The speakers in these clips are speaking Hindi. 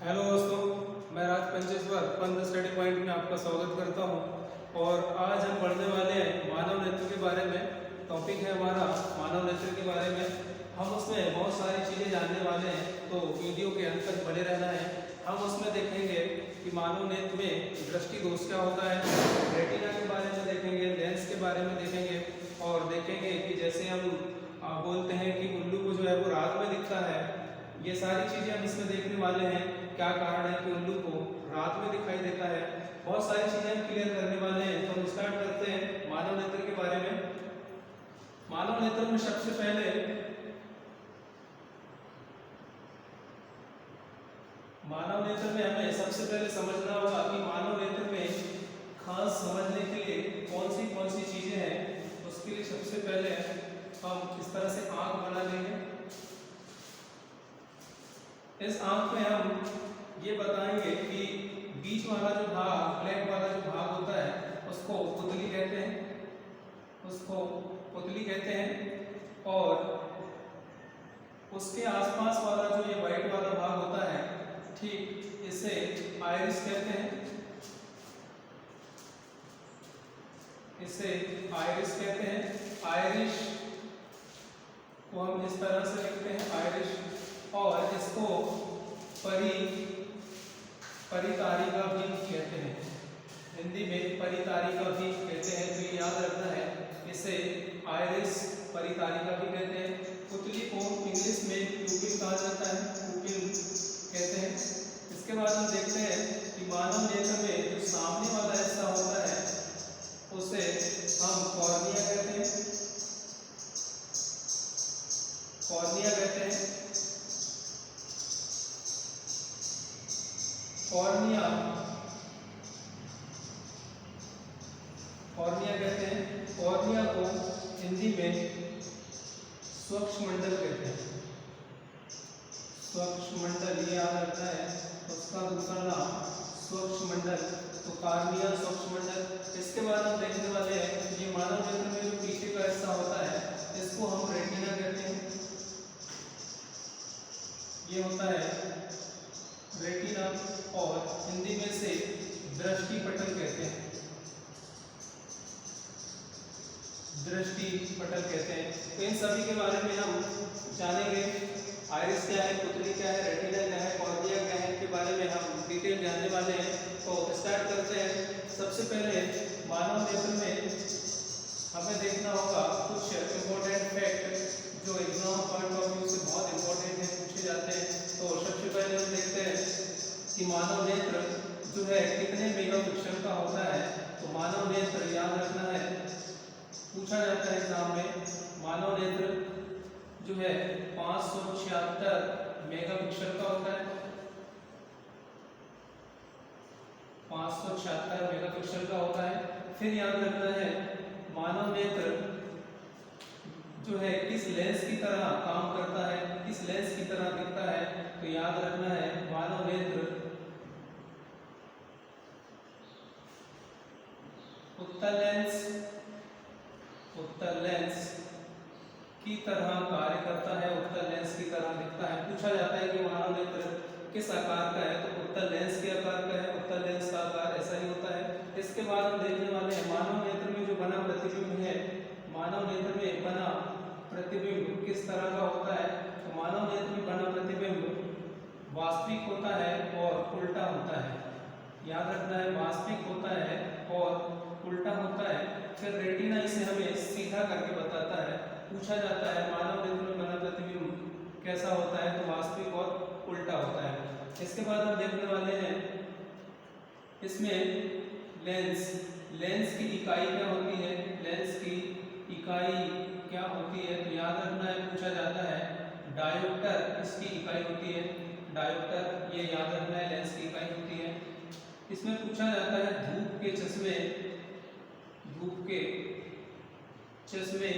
हेलो दोस्तों, मैं Raj Pancheshwar fun the study point में आपका स्वागत करता हूं। और आज हम पढ़ने वाले हैं मानव नेत्र के बारे में। टॉपिक है हमारा मानव नेत्र के बारे में। हम उसमें बहुत सारी चीज़ें जानने वाले हैं, तो वीडियो के अंत तक बने रहना है। हम उसमें देखेंगे कि मानव नेत्र में दृष्टि दोष क्या होता है, रेटिना के बारे में देखेंगे, लेंस के बारे में देखेंगे, और देखेंगे कि जैसे हम बोलते हैं कि उल्लू को जो है वो रात में दिखता है। ये सारी चीज़ें हम इसमें देखने वाले हैं। क्या कारण है कि उल्लू को रात में दिखाई देता है, बहुत सारी चीजें हम क्लियर करने वाले हैं। तो हम स्टार्ट करते हैं मानव नेत्र के बारे में। मानव नेत्र में सबसे पहले हमें सबसे पहले समझना होगा कि मानव नेत्र में खास समझने के लिए कौन सी चीजें हैं। उसके लिए सबसे पहले हम इस तरह से आंख बना लेंगे। इस आंख में हम ये बताएंगे कि बीच वाला जो भाग, ब्लैक वाला जो भाग होता है, उसको पुतली कहते हैं। और उसके आसपास वाला जो ये व्हाइट वाला भाग होता है, ठीक, इसे आइरिस कहते हैं। आइरिश को हम इस तरह से लिखते हैं, आइरिश। और इसको परितारिका भी कहते हैं, हिंदी में परितारिका भी कहते हैं। तो ये याद रखना है, इसे आइरिस, परितारिका भी कहते हैं। पुतली को इंग्लिश में प्यूपिल कहा जाता है, प्यूपिल कहते हैं। इसके बाद हम देखते हैं कि मानव नेत्र में जो सामने वाला हिस्सा होता है उसे हम कॉर्निया कहते हैं। कॉर्निया कहते हैं। कॉर्निया को हिंदी में स्वच्छमंडल कहते हैं। स्वच्छमंडल, ये याद रखना है, उसका दूसरा नाम स्वच्छमंडल। तो कॉर्निया, स्वच्छमंडल। इसके बाद हम देखने वाले हैं ये मानव नेत्र में जो पीछे का हिस्सा होता है, इसको हम रेटिना कहते हैं। ये होता है रेटिना, और हिंदी में से दृष्टि पटल कहते हैं। तो इन सभी के बारे में हम जानेंगे। आइरिस क्या है, पुतली क्या है, रेटिना क्या है, कॉर्निया क्या है, के बारे में हम डिटेल जानने वाले हैं। तो स्टार्ट करते हैं। सबसे पहले मानव नेत्र में हमें देखना होगा कुछ इम्पोर्टेंट फैक्ट जो एग्जाम पॉइंट ऑफ व्यू से बहुत इंपॉर्टेंट है, पूछे जाते हैं। तो सबसे पहले हम देखते हैं कि मानव नेत्र जो है कितने मेगापिक्सल का होता है। तो मानव नेत्र याद रखना है, पूछा जाता है एग्जाम में, मानव नेत्र जो है 576 मेगापिक्सल का होता है। 576 मेगापिक्सल का होता है। फिर याद रखना है मानव नेत्र जो है किस लेंस की तरह काम करता है, किस लेंस की तरह दिखता है। तो याद रखना है मानव नेत्र उत्तल लेंस की तरह कार्य करता है, उत्तल लेंस की तरह दिखता है। पूछा जाता है कि मानव नेत्र किस आकार का है, तो उत्तल लेंस के आकार का है। उत्तल लेंस का आकार ऐसा ही होता है। इसके बाद हम देखने वाले हैं मानव नेत्र में जो बना प्रतिबिंब है, मानव नेत्र में बना प्रतिबिंब किस तरह का होता है। तो मानव नेत्र में बना प्रतिबिंब वास्तविक होता है और उल्टा होता है। याद रखना है, वास्तविक होता है और उल्टा होता है। फिर रेटिना इसे हमें सीधा करके बताता है। पूछा जाता है मानव नेत्र में बना प्रतिबिंब कैसा होता है, तो वास्तविक और उल्टा होता है। इसके बाद हम देखने वाले हैं इसमें लेंस की इकाई क्या होती है। लेंस की इकाई क्या होती है, तो याद रखना है, पूछा जाता है डायोप्टर इसकी इकाई होती है। डायोप्टर, ये याद रखना है, लेंस की इकाई होती है। इसमें पूछा जाता है धूप के चश्मे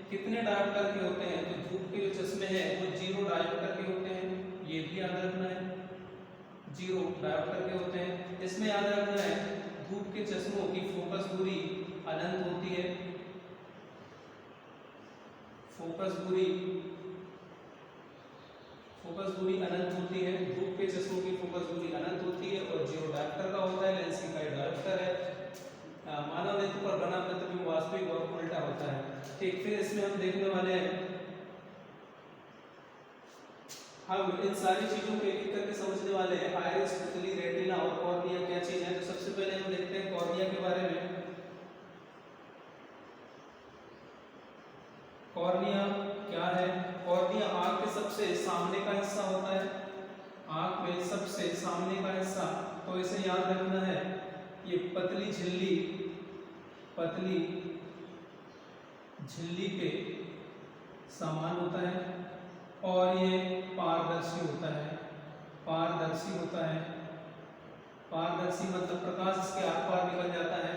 कितने डायोप्टर के होते हैं। तो धूप के जो चश्मे हैं वो 0 डायोप्टर के होते हैं, ये भी याद रखना है, 0 डायोप्टर के होते हैं। इसमें याद रखना है धूप के चश्मों की फोकस दूरी अनंत होती है। फोकस दूरी अनंत होती है। धूप के चश्मों की फोकस ठीक, फिर इसमें हम देखने वाले हैं, हम इन सारी चीजों को एक एक करके समझने वाले हैं। आइरिस, पुतली, रेटिना और कॉर्निया क्या चीज है। तो सबसे पहले हम देखते हैं कॉर्निया के बारे में। कॉर्निया क्या है? कॉर्निया आंख के सबसे सामने का हिस्सा होता है, आंख में सबसे सामने का हिस्सा। तो इसे याद रखना है, ये पतली झिल्ली, पतली झिल्ली के समान होता है और ये पारदर्शी होता है, पारदर्शी होता है। पारदर्शी मतलब प्रकाश इसके आर पार निकल जाता है।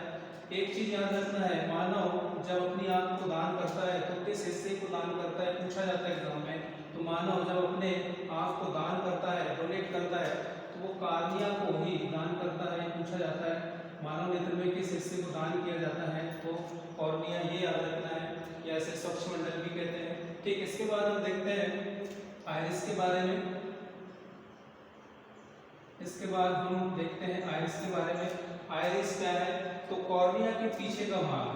एक चीज याद रखना है, मानव जब अपनी आंख को दान करता है तो किस हिस्से को दान करता है, पूछा जाता है एग्जाम में। तो मानव जब अपने आंख को दान करता है, डोनेट करता है, तो वो कॉर्निया को ही दान करता है, पूछा जाता है मानव नेत्र में किस हिस्से को दान किया जाता है, तो कॉर्निया, ये याद रखना है। या इसे स्वच्छमंडल भी कहते हैं। ठीक, इसके बाद हम देखते हैं आइरिस के बारे में। इसके बाद हम देखते हैं आइरिस के बारे में। आइरिस क्या है? तो कॉर्निया के पीछे का भाग,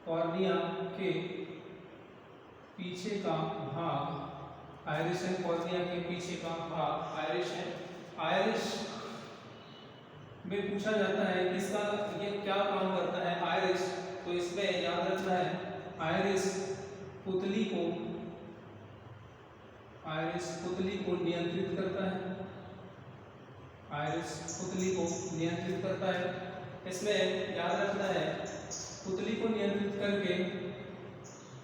कॉर्निया के पीछे का भाग आइरिस है। कॉर्निया के पीछे का भाग आइरिस है। आइरिस में पूछा जाता है कि इसका ये क्या काम करता है आइरिस। तो इसमें याद रखना है, आइरिस पुतली को, आइरिस पुतली को नियंत्रित करता है, आइरिस पुतली को नियंत्रित करता है। इसमें याद रखना है, पुतली को नियंत्रित करके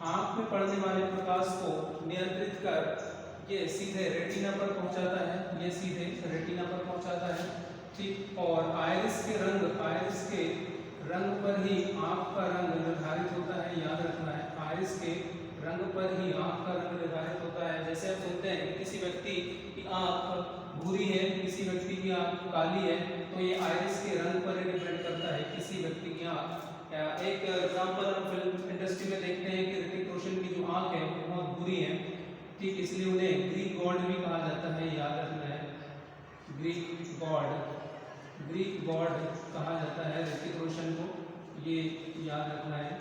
आंख में पड़ने वाले प्रकाश को नियंत्रित कर ये सीधे रेटिना पर पहुंचाता है, ये सीधे रेटिना पर पहुंचाता है। ठीक, और आइरिस के रंग, आइरिस के रंग पर ही आंख का रंग निर्धारित होता है। याद रखना है, आइरिस के रंग पर ही आंख का रंग निर्धारित होता है। जैसे आप सुनते हैं कि किसी व्यक्ति की आंख भूरी है, किसी व्यक्ति की आंख काली है, तो ये आइरिस के रंग पर ही डिपेंड करता है किसी व्यक्ति की आंख। एक एग्जांपल हम फिल्म इंडस्ट्री में देखते हैं कि ऋतिक रोशन की जो आंख है वो बहुत बुरी है। ठीक, इसलिए उन्हें ग्रीक गॉड भी कहा जाता है। याद रखना है, ग्रीक गॉड, ग्रीक गॉड कहा जाता है ऋतिक रोशन को, ये याद रखना है।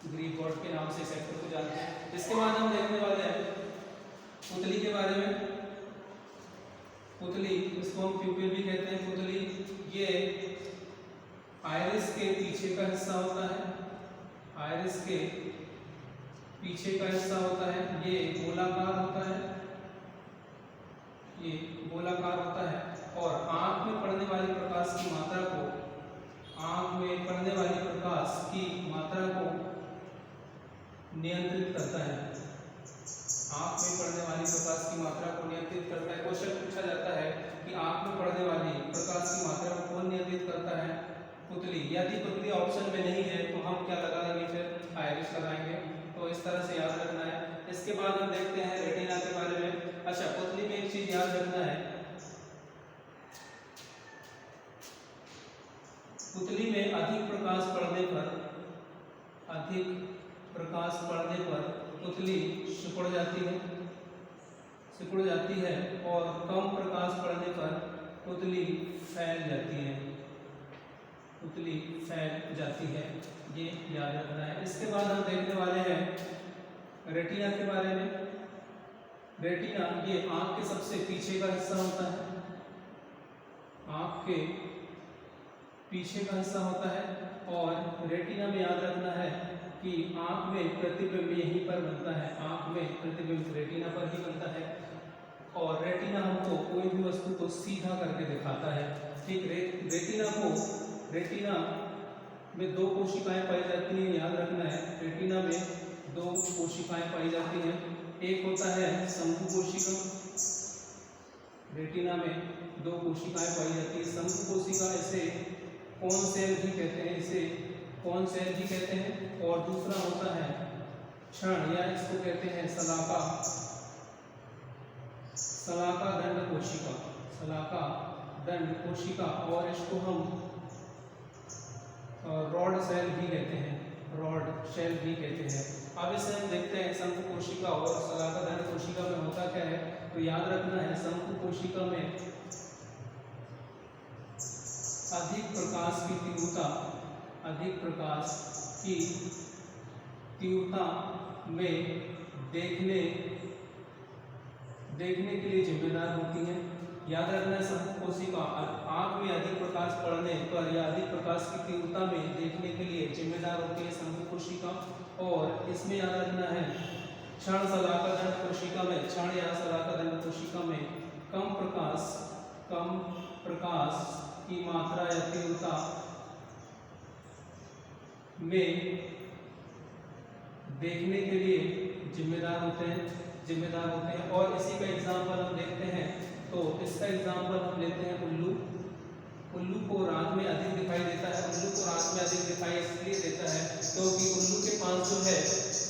ग्रीक गॉड के नाम से इस एक्टर को जानते हैं। इसके बाद हम देखने वाले हैं पुतली के बारे में। पुतली, इसको हम प्यूपिल भी कहते हैं। पुतली ये आइरिस के पीछे का हिस्सा होता है, आइरिस के पीछे का हिस्सा होता है। ये गोलाकार होता है, ये गोलाकार होता है और आंख में पड़ने वाली प्रकाश की मात्रा को, आंख में पड़ने वाली प्रकाश की मात्रा को नियंत्रित करता है। आंख में पड़ने वाली प्रकाश की मात्रा को नियंत्रित करता है। क्वेश्चन पूछा जाता है कि आंख में पड़ने वाली प्रकाश की मात्रा को कौन नियंत्रित करता है? पुतली। यदि पुतली ऑप्शन में नहीं है तो हम क्या लगाएंगे? फिर आइरिस लगाएंगे। तो इस तरह से याद रखना है। इसके बाद हम देखते हैं रेटिना के बारे में। अच्छा, पुतली में एक चीज याद रखना है, पुतली में अधिक प्रकाश पड़ने पर, अधिक प्रकाश पड़ने पर पुतली सिकुड़ जाती है, सिकुड़ जाती है और कम प्रकाश पड़ने पर पुतली फैल जाती है, पुतली फैल जाती है। ये याद रखना है। इसके बाद हम देखने वाले हैं रेटिना के बारे में। रेटिना ये आंख के सबसे पीछे का हिस्सा होता है, आंख के पीछे का हिस्सा होता है। और रेटिना में याद रखना है कि आंख में प्रतिबिंब यहीं पर बनता है, आंख में प्रतिबिंब रेटिना पर ही बनता है। और रेटिना हमको कोई भी वस्तु को सीधा करके दिखाता है। ठीक, रेटिना को, रेटिना में दो कोशिकाएं पाई जाती हैं। याद रखना है, रेटिना में दो कोशिकाएं पाई जाती हैं। एक होता है शंकु कोशिका, रेटिना में दो कोशिकाएं पाई जाती है। शंकु कोशिका, इसे कोन सेल भी कहते हैं, इसे कोन सेल भी कहते हैं। और दूसरा होता है क्षण, या इसको कहते हैं शलाका, शलाका दंड कोशिका, शलाका दंड कोशिका। और इसको हम रॉड सेल भी कहते हैं, रॉड सेल भी कहते हैं। अब इसे हम देखते हैं शंकु कोशिका और शलाका दंड कोशिका में होता क्या है। तो याद रखना है, शंकु कोशिका में अधिक प्रकाश की तीव्रता, अधिक प्रकाश की तीव्रता में देखने के लिए जिम्मेदार होती हैं। याद रखना, शंकु कोशिका आंख में अधिक प्रकाश पड़ने पर या अधिक प्रकाश की तीव्रता में देखने के लिए जिम्मेदार होती है शंकु कोशिका। और इसमें याद रखना है क्षण शलाकादंड कोशिका में, क्षण या शलाकादंड कोशिका में कम प्रकाश की मात्रा या तीव्रता में देखने के लिए जिम्मेदार होते हैं। और इसी का एग्जाम्पल हम देखते हैं, तो इसका एग्जाम्पल हम लेते हैं उल्लू को रात में अधिक दिखाई देता है। उल्लू को रात में अधिक दिखाई इसलिए देता है क्योंकि उल्लू के पास जो है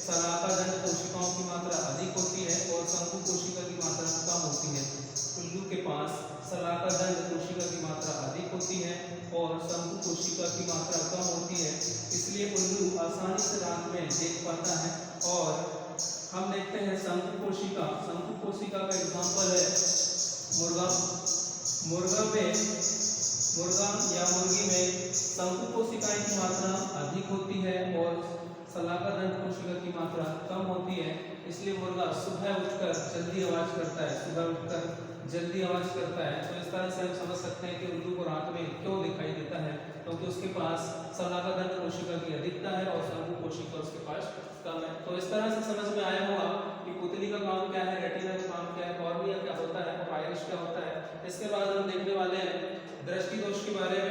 शलाकादंड कोशिकाओं की मात्रा अधिक होती है और शंकु कोशिका की मात्रा कम होती है। उल्लू के पास शलाकादंड कोशिका की मात्रा अधिक होती है और शंकु कोशिका की मात्रा कम होती है, इसलिए उल्लू आसानी से रात में देख पाता है। और हम देखते हैं शंकु कोशिका का एग्जाम्पल है मुर्गा या मुर्गी में शंकु कोशिकाएं की मात्रा अधिक होती है और शलाकादंड कोशिका की मात्रा कम होती है, इसलिए मुर्गा सुबह उठकर जल्दी आवाज करता है। तो इस तरह से हम समझ सकते हैं कि उल्लू को रात में क्यों दिखाई देता है, क्योंकि उसके पास शलाकादंड कोशिका की अधिकता है और शंकु कोशिका उसके पास कम है। तो इस तरह से समझ में आया होगा कि पुतली का काम क्या है, रेटिना का काम क्या है, कॉर्निया क्या होता है और आइरिस क्या होता है। इसके बाद हम देखने वाले हैं दृष्टि दोष के बारे में।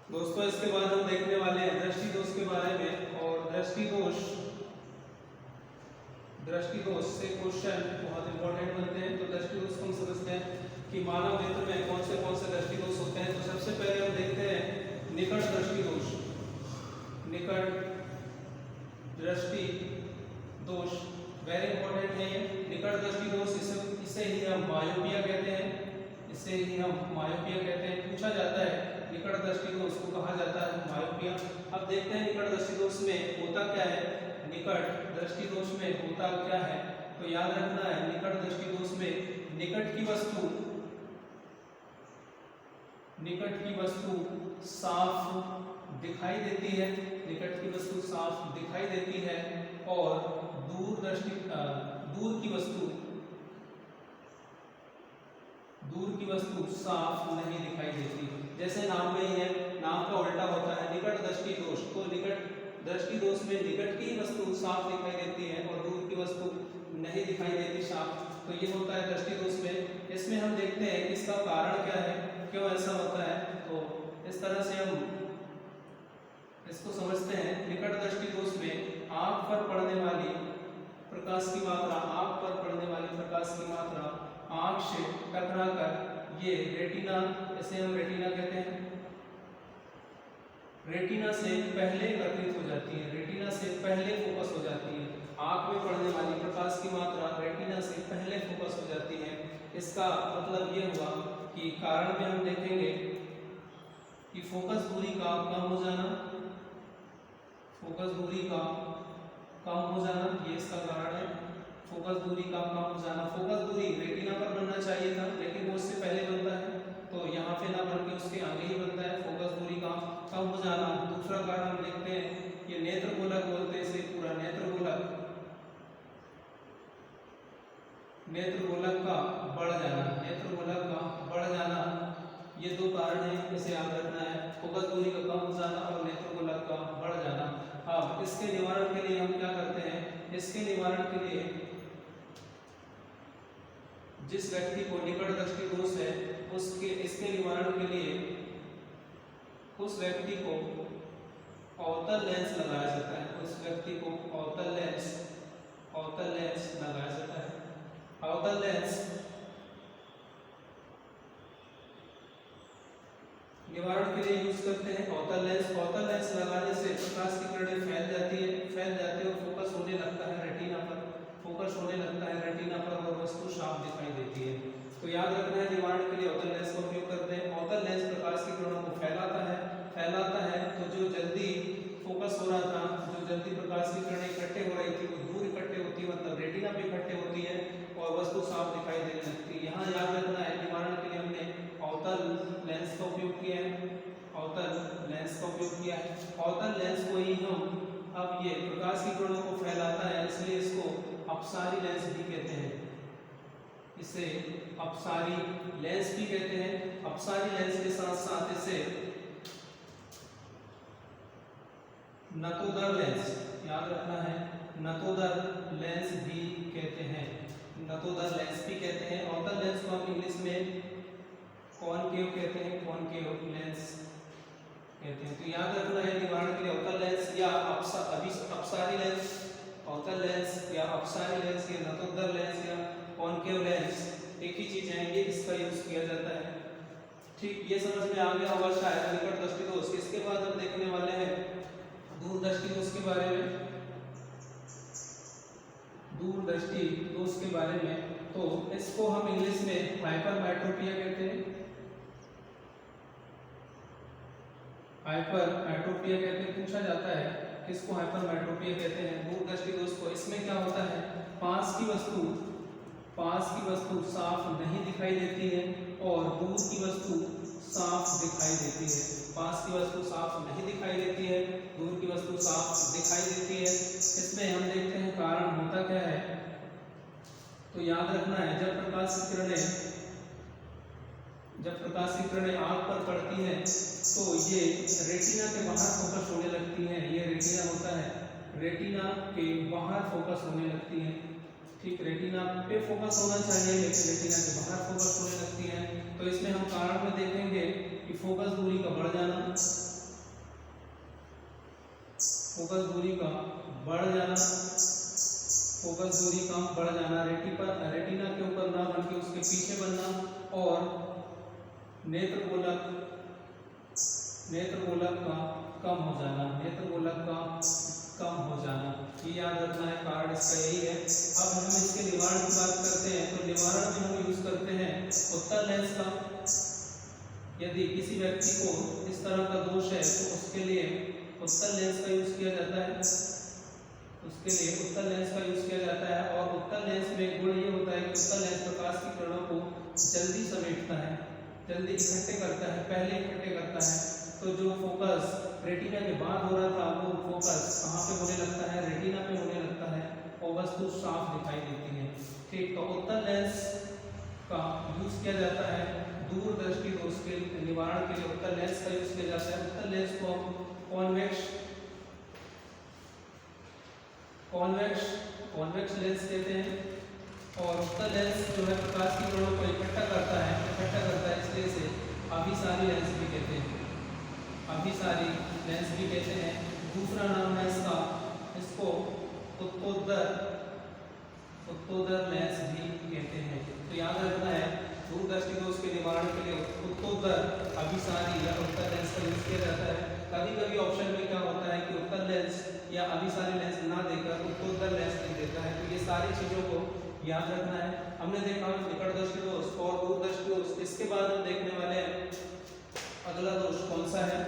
दोस्तों, इसके बाद हम देखने वाले हैं दृष्टि दोष के बारे में। और दृष्टि दोष से क्वेश्चन बहुत इंपॉर्टेंट बनते हैं। तो दृष्टि दोष को हम समझते हैं कि मानव नेत्र में कौन से दृष्टि दोष होते हैं। तो सबसे पहले हम देखते हैं निकट दृष्टि दोष। वेरी इंपॉर्टेंट है ये निकट दृष्टि दोष। इसे ही हम मायोपिया कहते हैं। पूछा जाता है निकट दृष्टि दोष को कहा जाता है मायोपिया। अब देखते हैं निकट दृष्टि दोष में होता क्या है। तो याद रखना है निकट दृष्टि दोष में निकट की वस्तु साफ दिखाई देती है और दूर की वस्तु साफ नहीं दिखाई देती। जैसे नाम में ही है, नाम का उल्टा होता है निकट दृष्टि दोष। तो निकट दृष्टि दोष में निकट की वस्तु साफ दिखाई देती है और दूर की वस्तु नहीं दिखाई देती साफ। तो ये होता है दृष्टि दोष में। इसमें हम देखते हैं कि इसका कारण क्या है, क्यों ऐसा होता है। तो इस तरह से हम इसको समझते हैं। निकट दृष्टि दोष में आंख पर पड़ने वाली प्रकाश की मात्रा आंख से टकराकर ये रेटिना, इसे हम रेटिना कहते हैं, रेटिना से पहले एकत्रित हो जाती है, रेटिना से पहले फोकस हो जाती है। आंख में पड़ने वाली प्रकाश की मात्रा रेटिना से पहले फोकस हो जाती है। इसका मतलब ये हुआ कि कारण में हम देखेंगे कि फोकस दूरी का कम हो जाना, ये इसका कारण है। फोकस दूरी का कम हो जाना। फोकस दूरी रेटिना पर बनना चाहिए था, लेकिन वो उससे पहले बनता है, तो यहाँ पे ना बन के उसके आगे ही बनता है। फोकस दूरी का कम हो जाना। दूसरा कारण हम देखते हैं, ये नेत्र गोलक बोलते हैं इसे, पूरा नेत्र गोलक का बढ़ जाना, ये दो कारण हैं, इसे याद रखना है। फोकस दूरी का कम हो जाना और नेत्र गोलक का बढ़ जाना। अब इसके निवारण के लिए हम क्या करते हैं, इसके निवारण के लिए जिस व्यक्ति को निकट दृष्टि दोष है इसके निवारण के लिए उस व्यक्ति को अवतल लेंस लगाया जाता है। अवतल लेंस निवारण के लिए यूज करते हैं अवतल लेंस लगाने से प्रकाश की किरणें फैल जाती है और फोकस होने लगता है रेटिना पर और वस्तु साफ दिखाई देती है। फोकस हो रहा था, जो जल्दी प्रकाश की किरणें इकट्ठे हो रही थी वो दूर इकट्ठे होती है, मतलब रेटिना पे इकट्ठे होती है और वस्तु साफ दिखाई देने लगती है। यहाँ याद रखना है, निवारण के लिए हमने अवतल लेंस का उपयोग किया है, अवतल लेंस का उपयोग किया है। अवतल लेंस को ही हम, अब ये प्रकाश की किरणों को फैलाता है इसलिए इसको अपसारी लेंस भी कहते हैं, इसे अपसारी लेंस भी कहते हैं। अपसारी लेंस के साथ साथ इसे नतोदर लेंस, याद रखना है, नतोदर लेंस भी कहते हैं, नतोदर लेंस भी कहते हैं। अवतल लेंस को हम इंग्लिश में कॉनकेव कहते हैं, कॉनकेव लेंस कहते हैं। तो याद रखना है, निवारण के लिए अवतल लेंस या अपसारी लेंस, अवतल लेंस या अपसारी लेंस या नतोदर लेंस या कॉनकेव लेंस एक ही चीज है, ये इसका यूज किया जाता है। ठीक, ये समझ में आ गया होगा शायद निकट दृष्टि दोष। इसके बाद हम देखने वाले हैं दूर दृष्टि दोष के बारे में, दूर दृष्टि दोष के बारे में। तो इसको हम इंग्लिश में हाइपरमेट्रोपिया कहते हैं, हाइपरमेट्रोपिया कहते हैं। पूछा जाता है किसको हाइपरमेट्रोपिया कहते हैं, दूर दृष्टि दोष को। इसमें क्या होता है, पास की वस्तु साफ नहीं दिखाई देती है और दूर की वस्तु साफ दिखाई देती है। पास की वस्तु साफ नहीं दिखाई देती है, दूर की वस्तु साफ दिखाई देती है। इसमें हम देखते हैं कारण होता क्या है। तो याद रखना है, जब प्रकाश की किरणें आंख पर पड़ती है तो ये रेटिना के बाहर फोकस होने लगती है। ये रेटिना होता है, रेटिना के बाहर फोकस होने लगती है। ठीक, रेटिना पे फोकस होना चाहिए लेकिन रेटिना के बाहर फोकस होने लगती है। तो इसमें हम कारण में देखेंगे कि फोकस दूरी का बढ़ जाना, फोकस दूरी का बढ़ जाना, फोकस दूरी का बढ़ जाना, रेटिना के ऊपर ना बन के उसके पीछे बनना, और नेत्र गोलक का कम हो जाना, नेत्र गोलक का कम हो जाना। ये याद रखना है, कारण इसका यही है। अब हम इसके निवारण की बात करते हैं। तो निवारण में हम यूज करते हैं उत्तल लेंस का। यदि किसी व्यक्ति को इस तरह का दोष है तो उसके लिए उत्तल लेंस का यूज किया जाता है, उसके लिए उत्तल लेंस का यूज किया जाता है। और उत्तल लेंस में गुण ये होता है कि उत्तल लेंस प्रकाश की किरणों को जल्दी समेटता है, जल्दी इकट्ठे करता है, पहले इकट्ठे करता है। तो जो फोकस रेटिना के बाद हो रहा था वो फोकस कहाँ पे होने लगता है, रेटिना पे होने लगता है और वस्तु साफ दिखाई देती है। ठीक, तो उत्तल लेंस का यूज किया जाता है दूर दृष्टि दोष के निवारण के लिए। उत्तल लेंस का यूज किया जाता है। उत्तल लेंस को हम कॉन्वेक्स लेंस कहते हैं। और उत्तल लेंस जो है प्रकाश की किरणों को इकट्ठा करता है, इसलिए इसे अभिसारी लेंस भी कहते हैं, अभिसारी लेंस भी कहते हैं। दूसरा नाम है इसका, इसको उत्तोदर लेंस भी कहते हैं। तो याद रखना है, दूर दृष्टि दोष के निवारण के लिए उत्तोदर, अभिसारी या उत्तल लेंस का यूज किया जाता है। कभी कभी ऑप्शन में क्या होता है कि उत्तल लेंस या अभिसारी लेंस ना देकर उत्तोदर लेंस दे देता है। तो ये सारी चीजों को याद रखना है। हमने देखा निकट दृष्टि दोष और दूर दृष्टि दोष। इसके बाद हम देखने वाले हैं अगला दोष कौन सा है।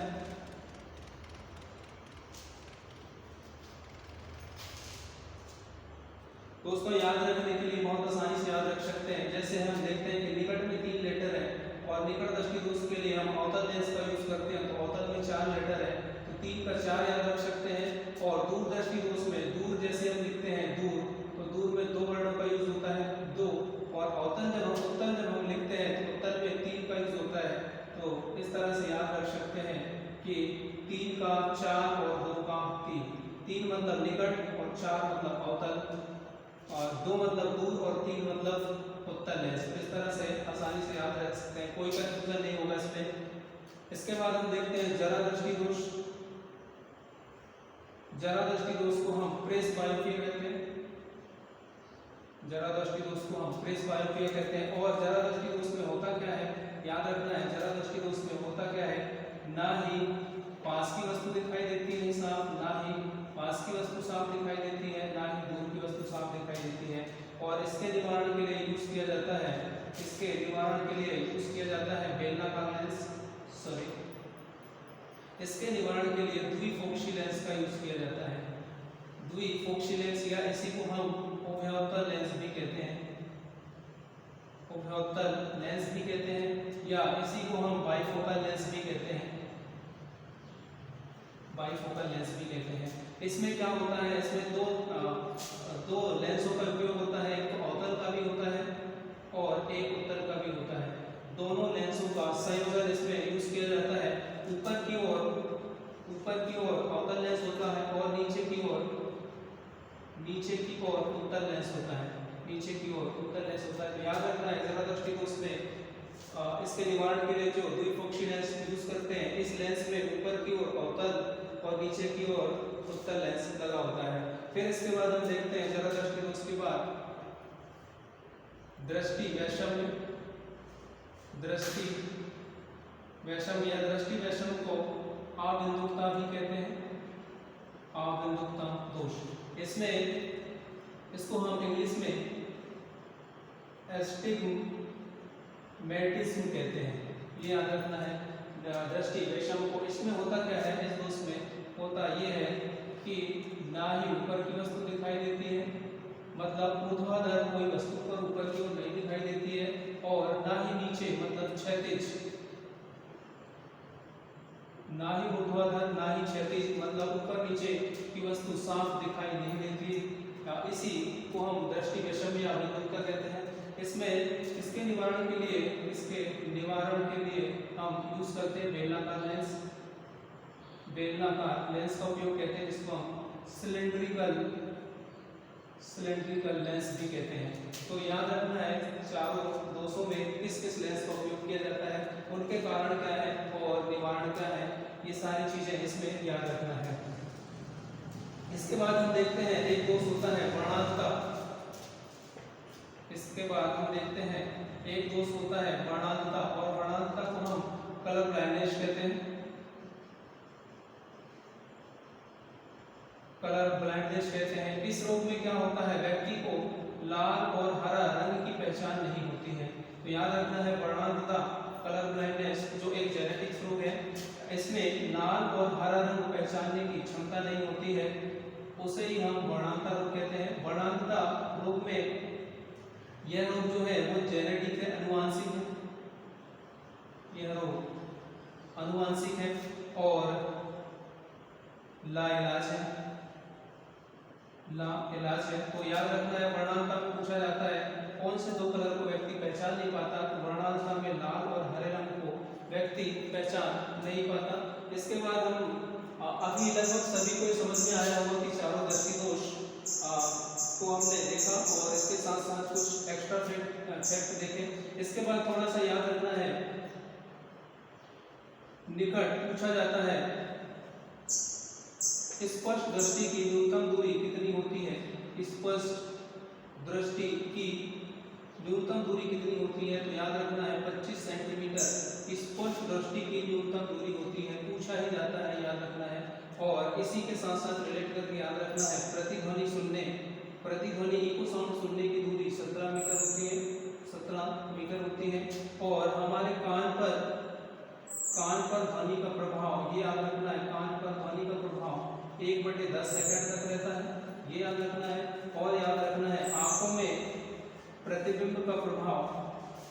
दोस्तों याद रखने के लिए बहुत आसानी से याद रख सकते हैं। जैसे हम देखते हैं कि निकट में 3 लेटर है और निकट दृष्टि दोष के लिए हम अवतल लेंस का यूज करते हैं, तो अवतल में 4 लेटर है, तो 3 का 4 याद रख सकते हैं। और दूर दृष्टि दोष में दूर जैसे हम लिखते हैं दूर, तो दूर में 2 वर्णों का यूज होता है, 2। और उत्तल जब हम लिखते हैं तो उत्तल में 3 का यूज होता है। तो इस तरह से याद रख सकते हैं कि 3 का 4 और 2 का 3। 3 मतलब निकट और 4 मतलब अवतल और 2 मतलब दूर और 3 मतलब उत्तल लेंस। इस तरह से आसानी से याद रख सकते हैं, कोई कंफ्यूजन नहीं होगा इसमें। इसके बाद हम देखते हैं जरा दृष्टि दोष। जरा दृष्टि दोष को हम प्रेस बायोपिया कहते हैं, जरा दृष्टि दोष को हम प्रेस बायोपिया कहते हैं। और जरा दृष्टि दोष में होता क्या है, याद रखना है, जरा दृष्टि दोष में होता क्या है, ना ही पास की वस्तु दिखाई देती है साफ, ना ही पास की वस्तु साफ दिखाई देती है, ना ही दूर की वस्तु साफ दिखाई देती है। और इसके निवारण के लिए यूज किया जाता है, इसके निवारण के लिए यूज किया जाता है बेलनाकार लेंस, इसके निवारण के लिए द्विफोक्सी लेंस का यूज किया जाता है। द्विफोक्सी लेंस या इसी को हम उभयोत्तल लेंस भी कहते हैं, उभयोत्तल लेंस भी कहते हैं, या इसी को हम बाइफोकल लेंस भी कहते हैं, बाइफोकल लेंस भी कहते हैं। इसमें क्या होता है, इसमें दो लेंसों का उपयोग होता है, एक तो अवतल का भी होता है और एक उत्तल का भी होता है। दोनों लेंसों का संयोजन इसमें यूज किया जाता है। ऊपर की ओर अवतल लेंस होता है और नीचे की ओर उत्तल लेंस होता है, नीचे की ओर उत्तल लेंस होता है। तो याद रखना है जरा दृष्टिकोण में इसके निवारण के लिए जो द्विफोक्सी लेंस यूज करते हैं, इस लेंस में ऊपर की ओर अवतल और नीचे की ओर उत्तल लेंस लगा होता है। फिर इसके बाद हम देखते हैं जरा दृष्टिकोण के बाद दृष्टि वैषम्य, दृष्टि वैषम्य या दृष्टि वैषम्य को अबिंदुकता भी कहते हैं, अबिंदुकता दोष। इसमें इसको हम इंग्लिश में एस्टिग्मेटिज्म कहते हैं, ये याद रखना है दृष्टि वैषम्य को। इसमें होता क्या है, इस दोष में होता ये है कि ना ही ऊपर की वस्तु दिखाई देती है, मतलब ऊर्ध्वाधर कोई वस्तु पर ऊपर की ओर नहीं दिखाई देती है, और ना ही नीचे मतलब क्षैतिज, ना ही ऊर्ध्वाधर ना ही क्षैतिज मतलब ऊपर नीचे की वस्तु साफ दिखाई नहीं देती। इसी को हम दृष्टि वैषम्य या अबिंदुकता कहते हैं। इसमें इसके निवारण के लिए हम यूज करते हैं बेलनाकार लेंस, बेलनाकार लेंस का उपयोग कहते हैं, जिसको हम सिलेंड्रिकल लेंस भी कहते हैं। तो याद रखना है चारों दोषों में किस किस लेंस का उपयोग किया जाता है, उनके कारण क्या है और निवारण क्या है, ये सारी चीजें इसमें याद रखना है। इसके बाद हम देखते हैं एक दोष होता है वर्णांतता। इसके बाद हम देखते हैं एक दोष होता है वर्णांतता, और वर्णांतता को हम कलर ब्लाइंडनेस कहते हैं, कलर ब्लाइंडनेस कहते हैं। इस रोग में क्या होता है, व्यक्ति को लाल और हरा रंग की पहचान नहीं होती है। तो याद रखना है वर्णांतता, कलर ब्लाइंडनेस जो एक जेनेटिक रोग है, इसमें लाल और हरा रंग पहचानने की क्षमता नहीं होती है, उसे ही हम वर्णांतता रोग कहते हैं। वर्णांतता रोग में यह रोग जो है वो जेनेटिक है, अनुवांशिक है, यह रोग अनुवांशिक है और लाइलाज है, लाइलाज है। तो याद रखना है वर्णांतता में पूछा जाता है कौन से दो कलर को व्यक्ति पहचान नहीं पाता, तो वर्णांतता में लाल और हरे रंग को व्यक्ति पहचान नहीं पाता। इसके बाद हम अभी लगभग सभी को समझ में आया होगा कि चारों दृष्टि दोष को हमने देखा और इसके साथ साथ कुछ एक्स्ट्रा फैक्ट देखे। इसके बाद थोड़ा सा याद रखना है, निकट पूछा जाता है स्पष्ट दृष्टि की न्यूनतम दूरी कितनी होती है, स्पष्ट दृष्टि की न्यूनतम दूरी कितनी होती है, तो याद रखना है 25 सेंटीमीटर स्पष्ट दृष्टि की न्यूनतम दूरी होती है, पूछा ही जाता है, याद रखना है। और इसी के साथ साथ रिलेट करके याद रखना है प्रतिध्वनि इको साउंड सुनने की दूरी 17 मीटर होती है, 17 मीटर होती है। और हमारे कान पर ध्वनि का प्रभाव, ये याद रखना है, कान पर ध्वनि का प्रभाव 1/10 सेकंड तक रहता है, ये याद रखना है। और याद रखना है आंखों में प्रतिबिंब का प्रभाव,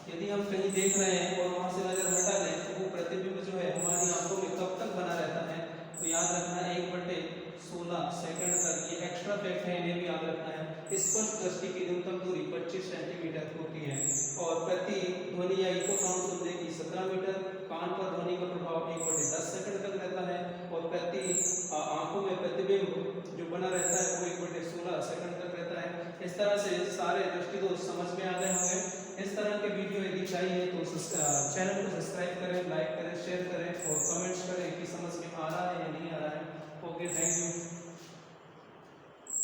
यदि हम कहीं देख रहे हैं और वहां से नजर हटा लें तो वो प्रतिबिंब जो है हमारी आंखों में कब तक बना रहता है, तो याद रखना है 1/16 सेकंड तक। ये एक्स्ट्रा फैक्ट है, इन्हें भी याद रखना है। स्पष्ट दृष्टि की न्यूनतम दूरी 25 सेंटीमीटर होती है और प्रति ध्वनि या इको साउंड सुनने की 17 मीटर, कान पर ध्वनि का प्रभाव 1/10 सेकंड तक रहता है और प्रति आंखों में प्रतिबिंब जो बना रहता है वो 1/16 सेकंड तक रहता है। इस तरह से सारे दृष्टि दोष समझ में आ गए होंगे। इस तरह के वीडियो यदि चाहिए तो चैनल को सब्सक्राइब करें, लाइक करें, शेयर करें और कमेंट्स करें कि समझ में आ रहा है या नहीं आ रहा है। Okay, thank you.